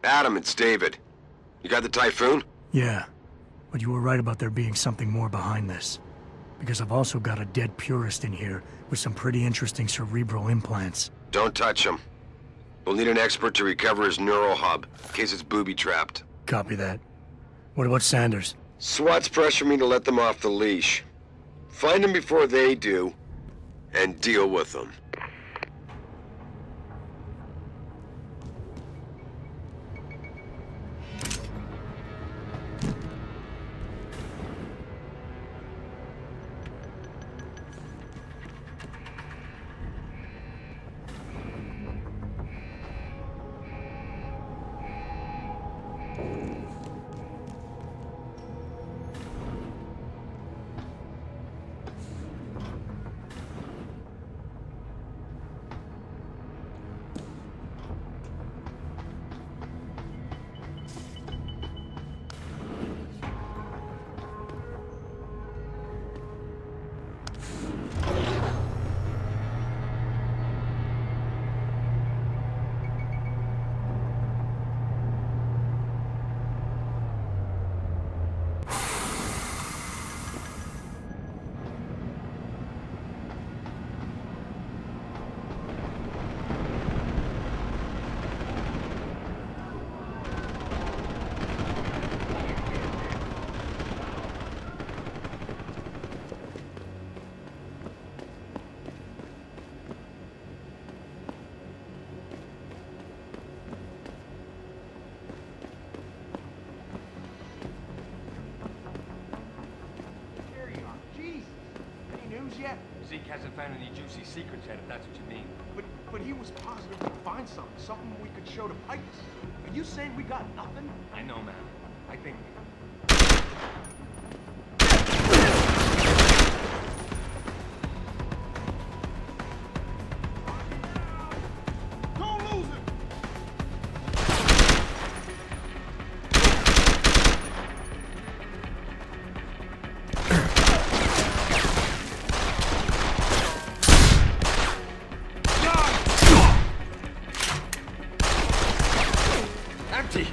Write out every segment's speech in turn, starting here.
Adam, it's David. You got the Typhoon? Yeah, but you were right about there being something more behind this. Because I've also got a dead purist in here with some pretty interesting cerebral implants. Don't touch him. We'll need an expert to recover his neural hub, in case it's booby-trapped. Copy that. What about Sanders? SWAT's pressure me to let them off the leash. Find them before they do, and deal with them. Zeke hasn't found any juicy secrets yet, if that's what you mean. But he was positive we'd find something we could show to Pipes. Are you saying we got nothing? I know, man. I think... Don't lose him! Empty!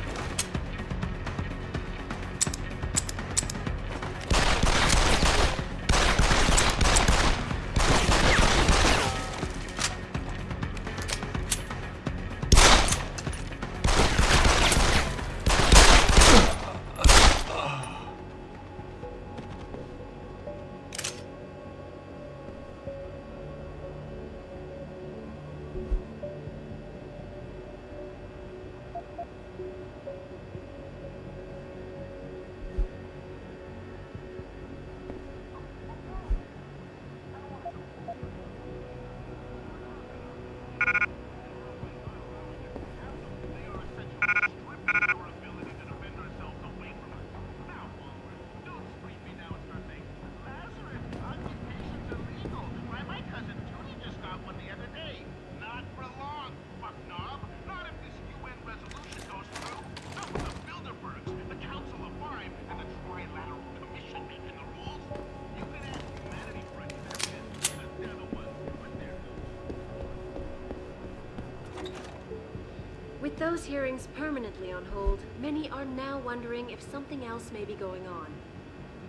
With those hearings permanently on hold, many are now wondering if something else may be going on.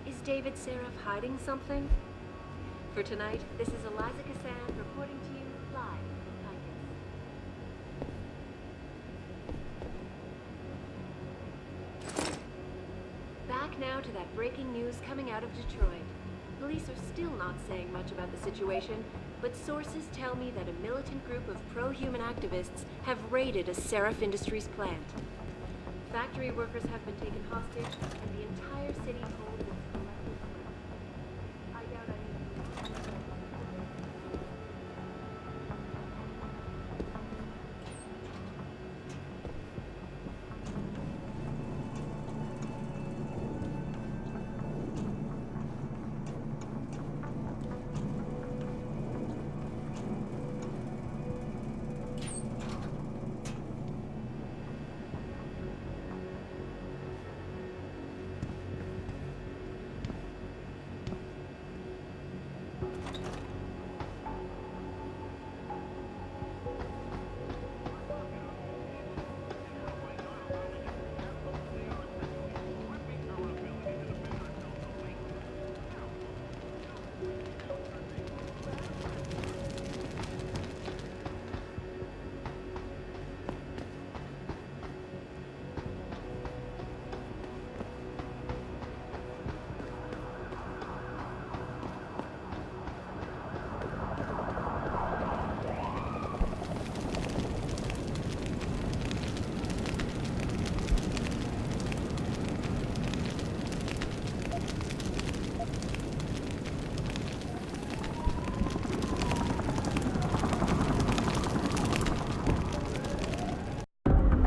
Is David Seraph hiding something? For tonight, this is Eliza Cassan reporting to you live from Ticus. Back now to that breaking news coming out of Detroit. Police are still not saying much about the situation, but sources tell me that a militant group of pro-human activists have raided a Seraph Industries plant. Factory workers have been taken hostage, and the entire city told in its collective threat. I doubt I need to...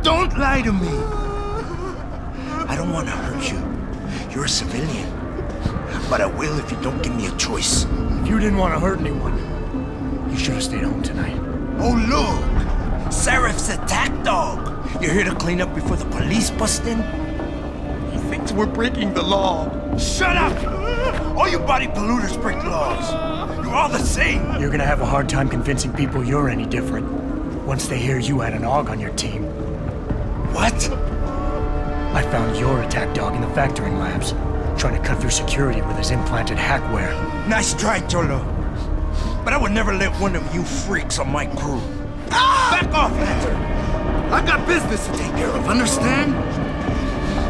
Don't lie to me. I don't want to hurt you. You're a civilian. But I will if you don't give me a choice. If you didn't want to hurt anyone, you should have stayed home tonight. Oh, look! Serif's attack dog. You're here to clean up before the police bust in? He thinks we're breaking the law. Shut up! All you body polluters break laws. You're all the same. You're gonna have a hard time convincing people you're any different once they hear you had an AUG on your team. What? I found your attack dog in the factoring labs, trying to cut through security with his implanted hackware. Nice try, Cholo. But I would never let one of you freaks on my crew. Ah! Back off, Lantern! I got business to take care of, understand?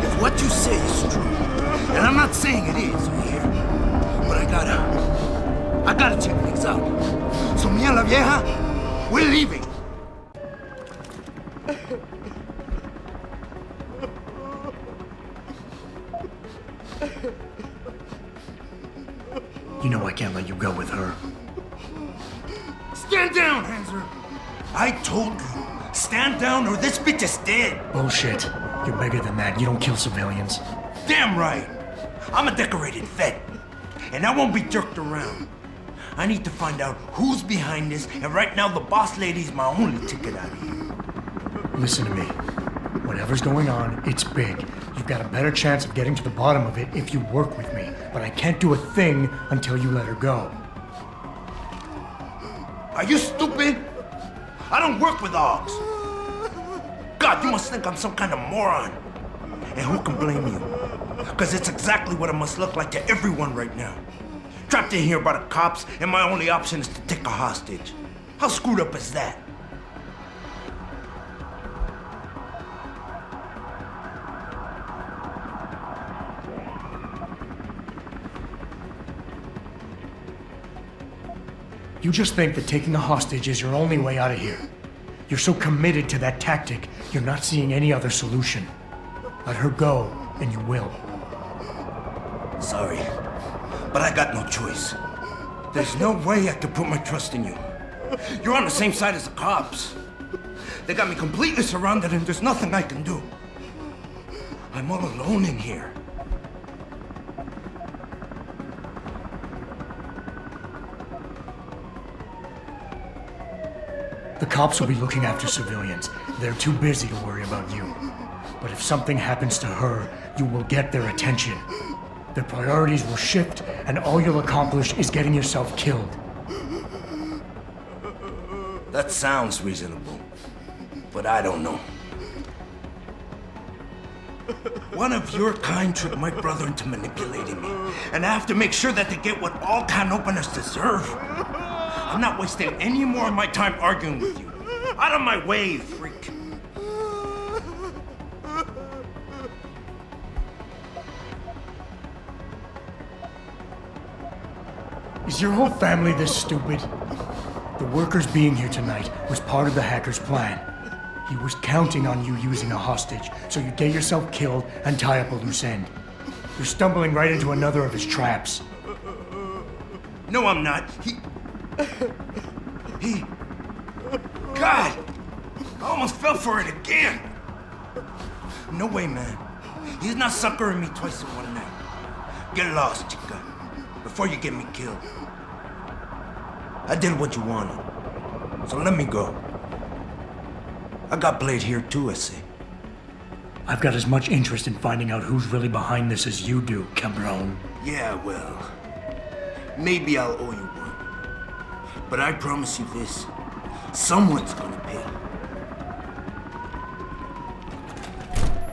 If what you say is true, and I'm not saying it is here, but I gotta check things out. So, mia la vieja, we're leaving. You know I can't let you go with her. Stand down, Hanser! I told you, stand down or this bitch is dead. Bullshit. You're bigger than that. You don't kill civilians. Damn right. I'm a decorated vet, and I won't be jerked around. I need to find out who's behind this, and right now the boss lady's my only ticket out of here. Listen to me. Whatever's going on, it's big. You've got a better chance of getting to the bottom of it if you work with me. But I can't do a thing until you let her go. Are you stupid? I don't work with AUGs. God, you must think I'm some kind of moron. And who can blame you? Because it's exactly what it must look like to everyone right now. Trapped in here by the cops, and my only option is to take a hostage. How screwed up is that? You just think that taking a hostage is your only way out of here. You're so committed to that tactic, you're not seeing any other solution. Let her go, and you will. Sorry, but I got no choice. There's no way I can put my trust in you. You're on the same side as the cops. They got me completely surrounded and there's nothing I can do. I'm all alone in here. The cops will be looking after civilians. They're too busy to worry about you. But if something happens to her, you will get their attention. Their priorities will shift, and all you'll accomplish is getting yourself killed. That sounds reasonable, but I don't know. One of your kind tricked my brother into manipulating me, and I have to make sure that they get what all can openers deserve. I'm not wasting any more of my time arguing with you. Out of my way, freak. Is your whole family this stupid? The workers being here tonight was part of the hacker's plan. He was counting on you using a hostage, so you'd get yourself killed and tie up a loose end. You're stumbling right into another of his traps. No, I'm not. God! I almost fell for it again! No way, man. He's not suckering me twice in one night. Get lost, chica, before you get me killed. I did what you wanted, so let me go. I got Blade here too, I see. I've got as much interest in finding out who's really behind this as you do, cabron. Yeah, well, maybe I'll owe you one. But I promise you this, someone's gonna pay.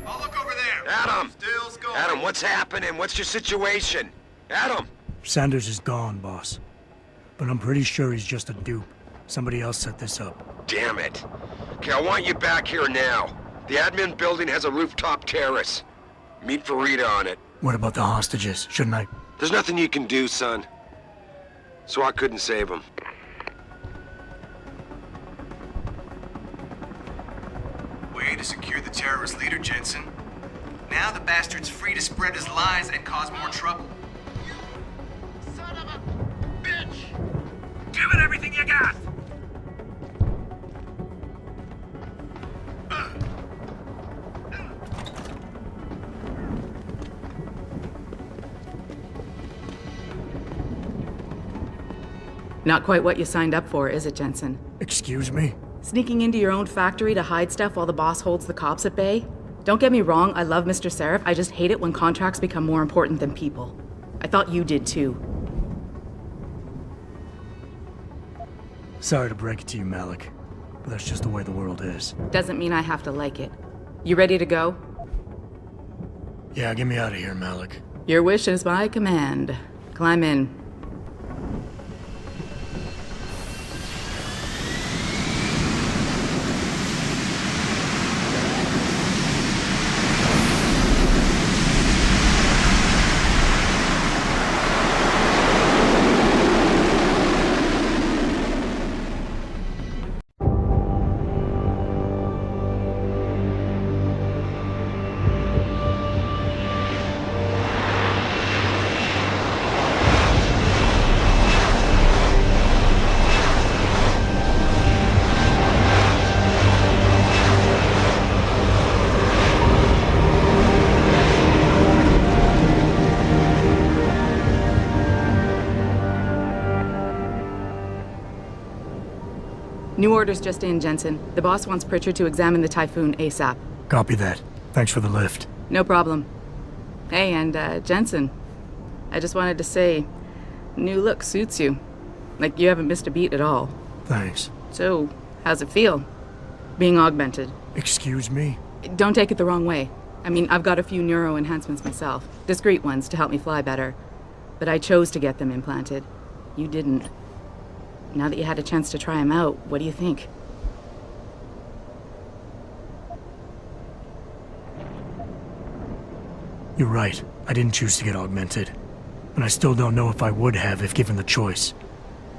I'll look over there. Adam! Still's going. Adam, what's happening? What's your situation? Adam! Sanders is gone, boss. But I'm pretty sure he's just a dupe. Somebody else set this up. Damn it. Okay, I want you back here now. The admin building has a rooftop terrace. Meet Farida on it. What about the hostages? Shouldn't I? There's nothing you can do, son. So I couldn't save them. Way to secure the terrorist leader, Jensen. Now the bastard's free to spread his lies and cause more trouble. You son of a bitch! Give it everything you got! Not quite what you signed up for, is it, Jensen? Excuse me? Sneaking into your own factory to hide stuff while the boss holds the cops at bay? Don't get me wrong, I love Mr. Seraph. I just hate it when contracts become more important than people. I thought you did too. Sorry to break it to you, Malik, but that's just the way the world is. Doesn't mean I have to like it. You ready to go? Yeah, get me out of here, Malik. Your wish is my command. Climb in. New orders just in, Jensen. The boss wants Pritchard to examine the Typhoon ASAP. Copy that. Thanks for the lift. No problem. Hey, and Jensen, I just wanted to say, new look suits you. Like you haven't missed a beat at all. Thanks. So, how's it feel? Being augmented? Excuse me? Don't take it the wrong way. I mean, I've got a few neuro enhancements myself. Discreet ones to help me fly better. But I chose to get them implanted. You didn't. Now that you had a chance to try them out, what do you think? You're right. I didn't choose to get augmented. And I still don't know if I would have if given the choice.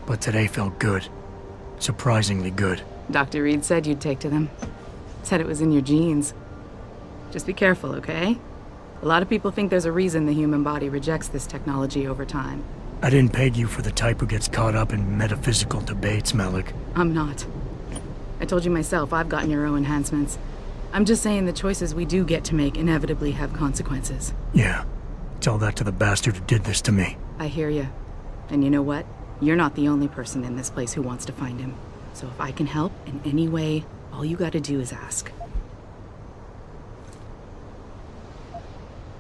But today felt good. Surprisingly good. Dr. Reed said you'd take to them. Said it was in your genes. Just be careful, okay? A lot of people think there's a reason the human body rejects this technology over time. I didn't peg you for the type who gets caught up in metaphysical debates, Malik. I'm not. I told you myself, I've got neuro enhancements. I'm just saying the choices we do get to make inevitably have consequences. Yeah. Tell that to the bastard who did this to me. I hear you. And you know what? You're not the only person in this place who wants to find him. So if I can help in any way, all you gotta do is ask.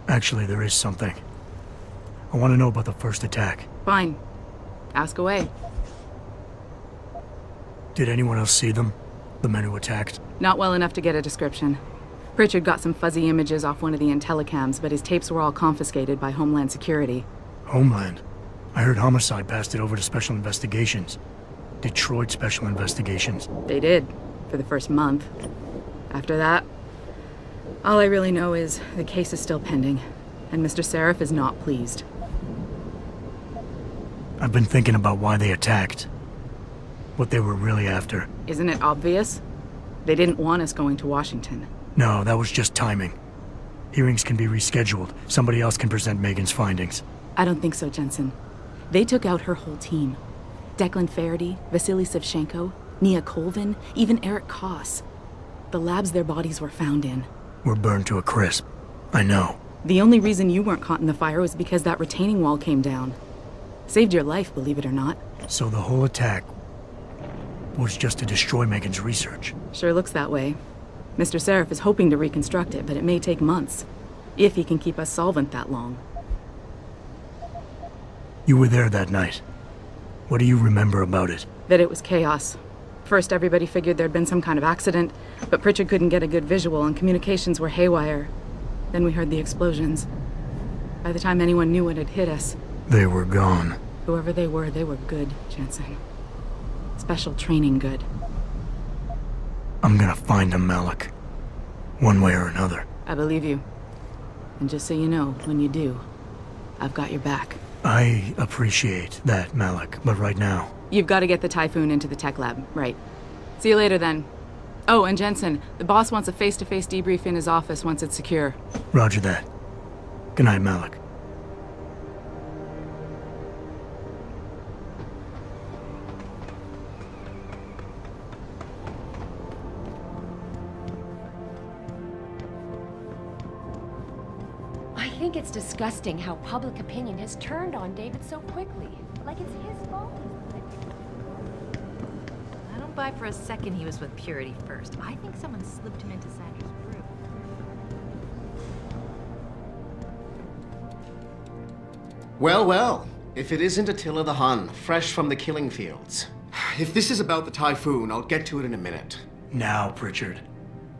Actually, there is something. I want to know about the first attack. Fine. Ask away. Did anyone else see them? The men who attacked? Not well enough to get a description. Pritchard got some fuzzy images off one of the Intellicams, but his tapes were all confiscated by Homeland Security. Homeland? I heard Homicide passed it over to Special Investigations. Detroit Special Investigations. They did, for the first month. After that, all I really know is the case is still pending, and Mr. Seraph is not pleased. I've been thinking about why they attacked. What they were really after. Isn't it obvious? They didn't want us going to Washington. No, that was just timing. Hearings can be rescheduled. Somebody else can present Megan's findings. I don't think so, Jensen. They took out her whole team. Declan Faraday, Vasily Savchenko, Nia Colvin, even Eric Koss. The labs their bodies were found in. Were burned to a crisp. I know. The only reason you weren't caught in the fire was because that retaining wall came down. Saved your life, believe it or not. So the whole attack was just to destroy Megan's research. Sure looks that way. Mr. Seraph is hoping to reconstruct it, but it may take months. If he can keep us solvent that long. You were there that night. What do you remember about it? That it was chaos. First, everybody figured there'd been some kind of accident, but Pritchard couldn't get a good visual and communications were haywire. Then we heard the explosions. By the time anyone knew what had hit us... They were gone. Whoever they were good, Jensen. Special training good. I'm gonna find them, Malik. One way or another. I believe you. And just so you know, when you do, I've got your back. I appreciate that, Malik, but right now... You've got to get the Typhoon into the tech lab, right. See you later, then. Oh, and Jensen, the boss wants a face-to-face debrief in his office once it's secure. Roger that. Good night, Malik. I think it's disgusting how public opinion has turned on David so quickly. Like it's his fault. don't buy for a second he was with Purity first. I think someone slipped him into Sandra's group. Well, well. If it isn't Attila the Hun, fresh from the killing fields. If this is about the Typhoon, I'll get to it in a minute. Now, Pritchard.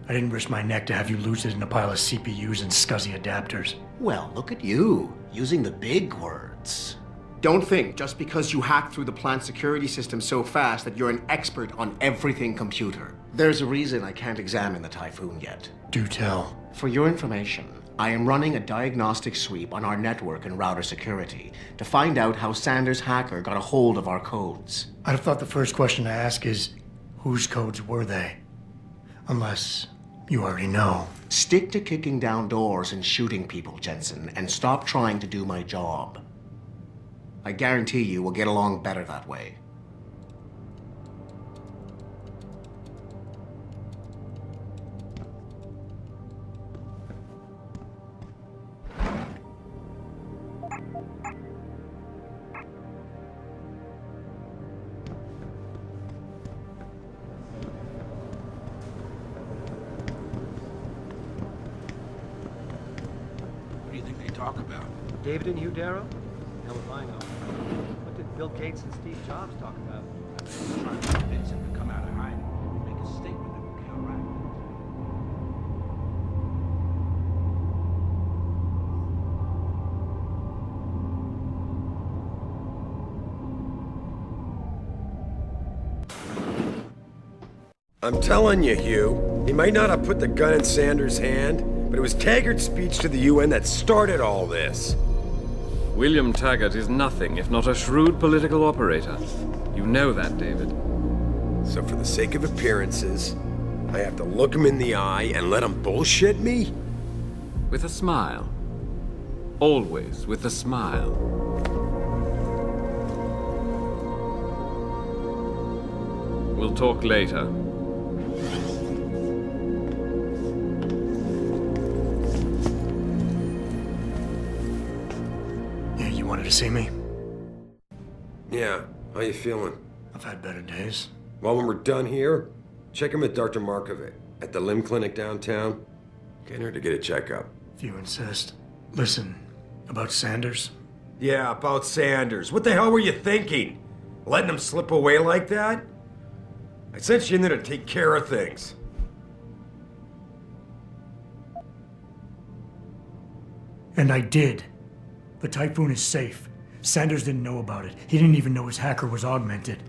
I didn't risk my neck to have you lose it in a pile of CPUs and scuzzy adapters. Well, look at you, using the big words. Don't think just because you hacked through the plant security system so fast that you're an expert on everything computer. There's a reason I can't examine the Typhoon yet. Do tell. For your information, I am running a diagnostic sweep on our network and router security to find out how Sanders' hacker got a hold of our codes. I'd have thought the first question to ask is, whose codes were they? Unless you already know. Stick to kicking down doors and shooting people, Jensen, and stop trying to do my job. I guarantee you we'll get along better that way. What do you think they talk about? David and you, Darrow? Hell if I know. What did Bill Gates and Steve Jobs talk about? Trying to convince him to come out of hiding and make a statement that will counteract it. I'm telling you, Hugh, he might not have put the gun in Sanders' hand, but it was Taggart's speech to the UN that started all this. William Taggart is nothing if not a shrewd political operator. You know that, David. So for the sake of appearances, I have to look him in the eye and let him bullshit me? With a smile. Always with a smile. We'll talk later. You wanted to see me? Yeah, how you feeling? I've had better days. Well, when we're done here, check in with Dr. Markovic at the limb clinic downtown. Get her to get a checkup. If you insist. Listen, about Sanders? Yeah, about Sanders. What the hell were you thinking? Letting him slip away like that? I sent you in there to take care of things. And I did. The Typhoon is safe. Sanders didn't know about it. He didn't even know his hacker was augmented.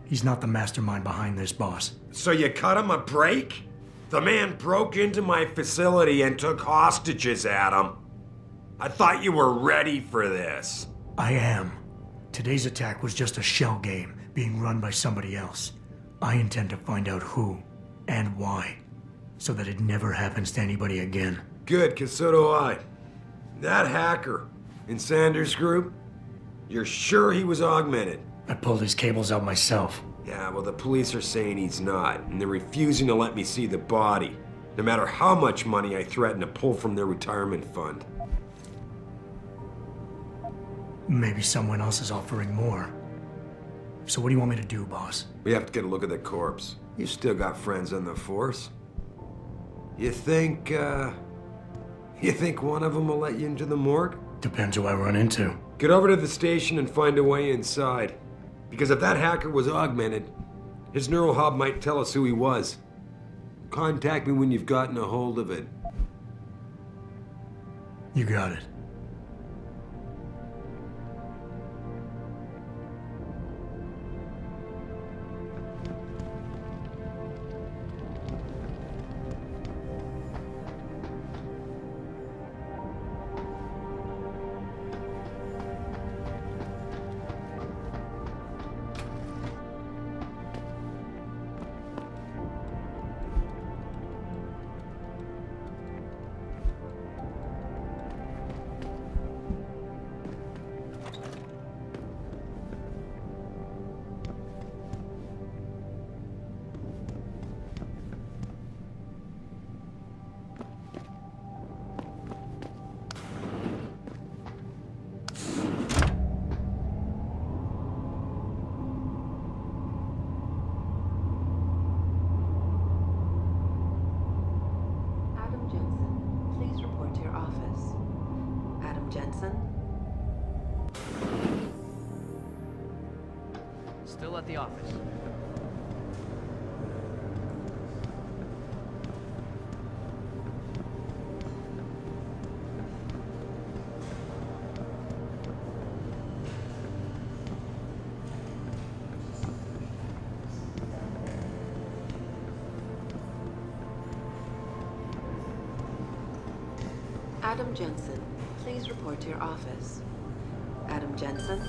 He's not the mastermind behind this, boss. So you cut him a break? The man broke into my facility and took hostages at him. I thought you were ready for this. I am. Today's attack was just a shell game being run by somebody else. I intend to find out who and why, so that it never happens to anybody again. Good, 'cause so do I. That hacker in Sanders' group, you're sure he was augmented? I pulled his cables out myself. Yeah, well, the police are saying he's not, and they're refusing to let me see the body, no matter how much money I threaten to pull from their retirement fund. Maybe someone else is offering more. So what do you want me to do, boss? We have to get a look at the corpse. You still got friends on the force. You think one of them will let you into the morgue? Depends who I run into. Get over to the station and find a way inside. Because if that hacker was augmented, his neural hub might tell us who he was. Contact me when you've gotten a hold of it. You got it. Jensen? Still at the office. Adam Jensen, please report to your office. Adam Jensen?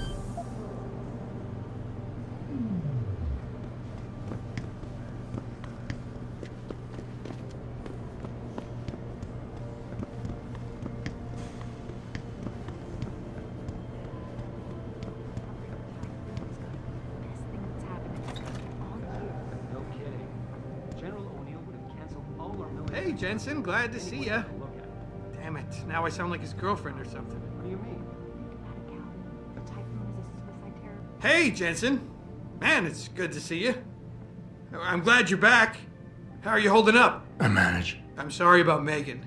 No kidding. General O'Neill would have canceled all our military. Hey, Jensen, glad to see ya. Damn it, now I sound like his girlfriend or something. What do you mean? Hey, Jensen. Man, it's good to see you. I'm glad you're back. How are you holding up? I manage. I'm sorry about Megan.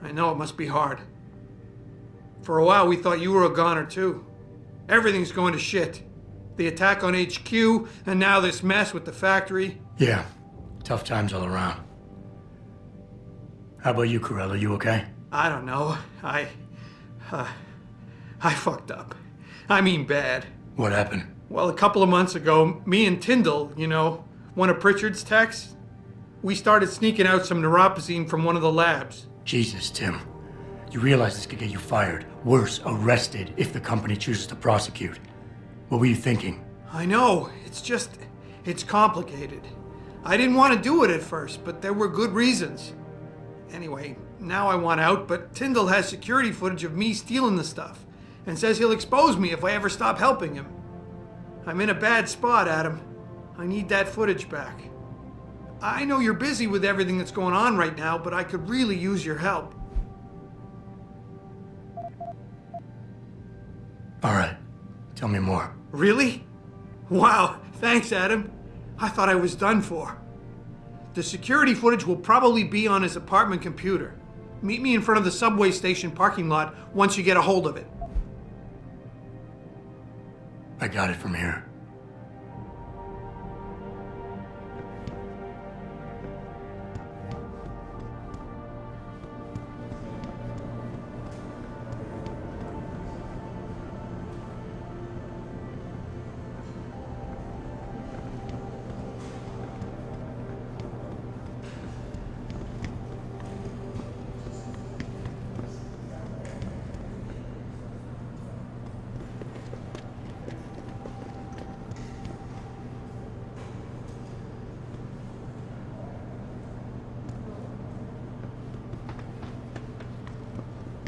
I know it must be hard. For a while, we thought you were a goner, too. Everything's going to shit. The attack on HQ, and now this mess with the factory. Yeah, tough times all around. How about you, Corella? You okay? I don't know. I fucked up. I mean bad. What happened? Well, a couple of months ago, me and Tyndall, you know, one of Pritchard's techs, we started sneaking out some neuropozyne from one of the labs. Jesus, Tim. You realize this could get you fired. Worse, arrested if the company chooses to prosecute. What were you thinking? I know. It's complicated. I didn't want to do it at first, but there were good reasons. Anyway, now I want out, but Tyndall has security footage of me stealing the stuff and says he'll expose me if I ever stop helping him. I'm in a bad spot, Adam. I need that footage back. I know you're busy with everything that's going on right now, but I could really use your help. All right. Tell me more. Really? Wow, thanks, Adam. I thought I was done for. The security footage will probably be on his apartment computer. Meet me in front of the subway station parking lot once you get a hold of it. I got it from here.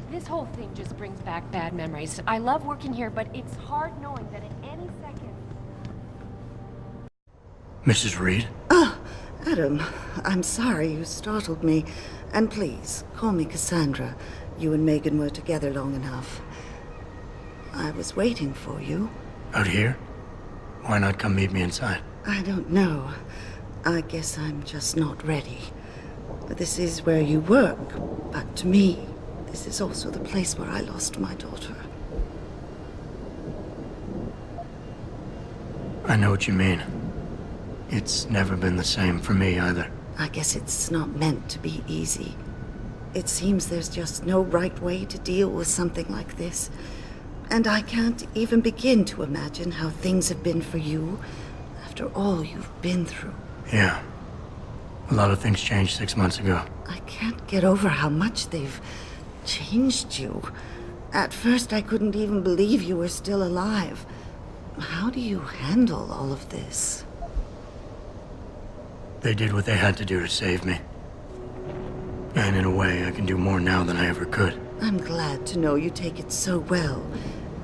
This whole thing just brings back bad memories. I love working here, but it's hard knowing that at any second... Mrs. Reed? Adam, I'm sorry you startled me. And please, call me Cassandra. You and Megan were together long enough. I was waiting for you. Out here? Why not come meet me inside? I don't know. I guess I'm just not ready. But this is where you work. But to me, this is also the place where I lost my daughter. I know what you mean. It's never been the same for me either. I guess it's not meant to be easy. It seems there's just no right way to deal with something like this. And I can't even begin to imagine how things have been for you after all you've been through. Yeah. A lot of things changed 6 months ago. I can't get over how much they've changed you. At first, I couldn't even believe you were still alive. How do you handle all of this? They did what they had to do to save me. And in a way, I can do more now than I ever could. I'm glad to know you take it so well.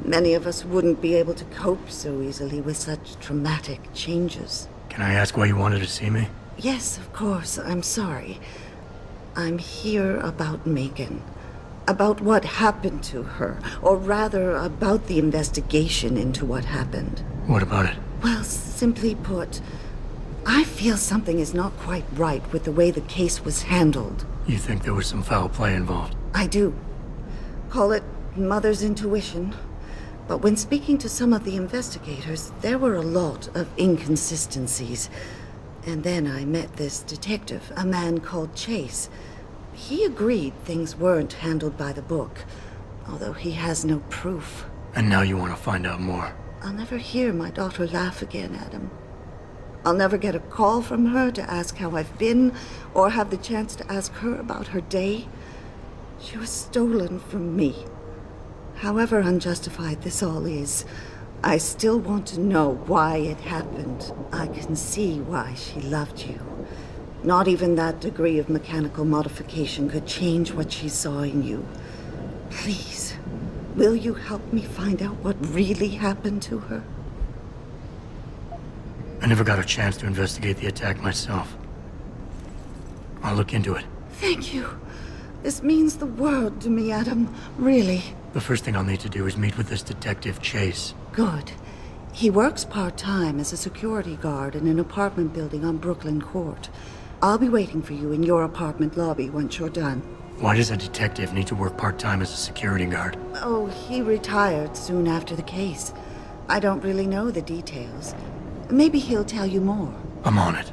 Many of us wouldn't be able to cope so easily with such traumatic changes. Can I ask why you wanted to see me? Yes, of course. I'm sorry. I'm here about Megan. About what happened to her. Or rather, about the investigation into what happened. What about it? Well, simply put, I feel something is not quite right with the way the case was handled. You think there was some foul play involved? I do. Call it mother's intuition. But when speaking to some of the investigators, there were a lot of inconsistencies. And then I met this detective, a man called Chase. He agreed things weren't handled by the book, although he has no proof. And now you want to find out more? I'll never hear my daughter laugh again, Adam. I'll never get a call from her to ask how I've been, or have the chance to ask her about her day. She was stolen from me. However unjustified this all is, I still want to know why it happened. I can see why she loved you. Not even that degree of mechanical modification could change what she saw in you. Please, will you help me find out what really happened to her? I never got a chance to investigate the attack myself. I'll look into it. Thank you. This means the world to me, Adam. Really. The first thing I'll need to do is meet with this detective, Chase. Good. He works part-time as a security guard in an apartment building on Brooklyn Court. I'll be waiting for you in your apartment lobby once you're done. Why does a detective need to work part-time as a security guard? Oh, he retired soon after the case. I don't really know the details. Maybe he'll tell you more. I'm on it.